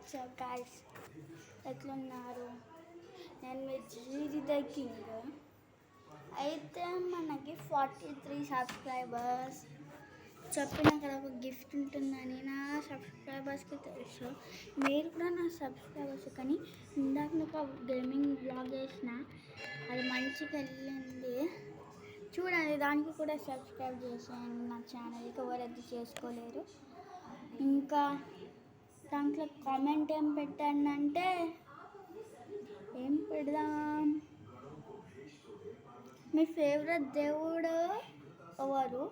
WhatsApp guys, ఎట్లున్నారు? నేను మీ జీరి the king. అయితే మనకి 43 సబ్స్క్రైబర్స్ చెప్పిన కదా ఒక గిఫ్ట్ ఉంటుందని నా సబ్స్క్రైబర్స్కి తెలుసు. మీరు కూడా నా సబ్స్క్రైబర్స్. కానీ ఇందాక ఒక గేమింగ్ బ్లాగ్ చేసిన, అది మంచిగా వెళ్ళింది. చూడండి, దానికి కూడా సబ్స్క్రైబ్ చేసేయండి నా ఛానల్కి, ఎవరైతే చేసుకోలేరు. ఇంకా దాంట్లో కామెంట్ ఏం పెట్టండి అంటే, ఏం పెడదాం, మీ ఫేవరెట్ దేవుడు ఎవరు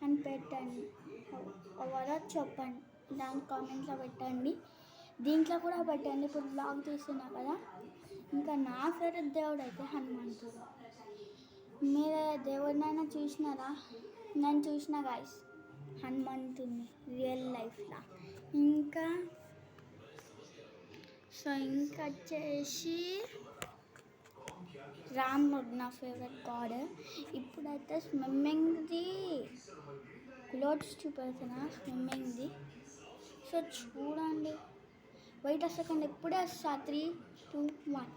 అని పెట్టండి, ఎవరో చెప్పండి, దాని కామెంట్లో పెట్టండి. దీంట్లో కూడా పెట్టండి. ఇప్పుడు బ్లాగ్ తీస్తున్నా కదా, ఇంకా నా ఫేవరెట్ దేవుడు అయితే హనుమంతుడు. మీరు దేవుడినైనా చూసినారా? నేను చూసిన గాయస్ హనుమంతుని రియల్ లైఫ్లో. ఇంకా వచ్చేసి రాముడు నా ఫేవరెట్ గాడ్. ఇప్పుడైతే స్విమ్మింగ్ది క్లోత్స్ చూపెడుతున్నా, స్విమ్మింగ్ది. సో చూడండి, వెయిట్ అ సెకండ్, ఇప్పుడే వస్తా. 3, 2, 1.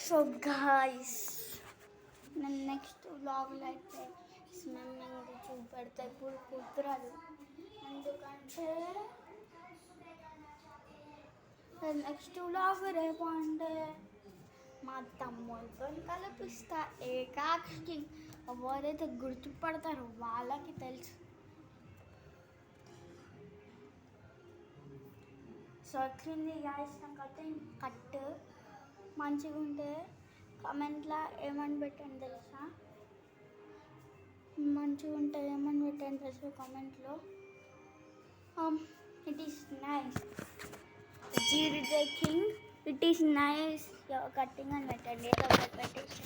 సో గాయ్స్, నేను నెక్స్ట్ వ్లాగ్లో అయితే స్విమ్మింగ్ చూపెడతా. ఇప్పుడు కుదరదు, ఎందుకంటే నెక్స్ట్ వ్లాగ్ రేపు అంటే మా తమ్ముడితో కల్పిస్తా. ఏకాకి ఎవరైతే గుర్తుపడతారో వాళ్ళకి తెలుసు. సో వచ్చింది గాయస్, నాకైతే కట్ మంచిగా ఉంటే కామెంట్లో ఏమని పెట్టండి తెలుసా, మంచిగా ఉంటే ఏమని పెట్టండి తెలుసా కామెంట్లో. ఇట్ ఈస్ నైస్ జీరి the king, it is nice your cutting అని పెట్టండి. ఏదో ఒకటి పెట్టేసి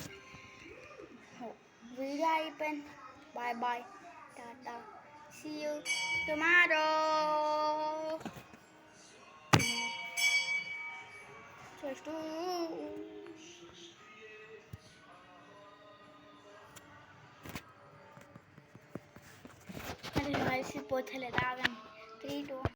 వీడియో అయిపోయింది. బాయ్ బాయ్, టాటా, సీ యూ టుమారో. అది కలిసిపోతలేదు, ఆగండి. 3, 2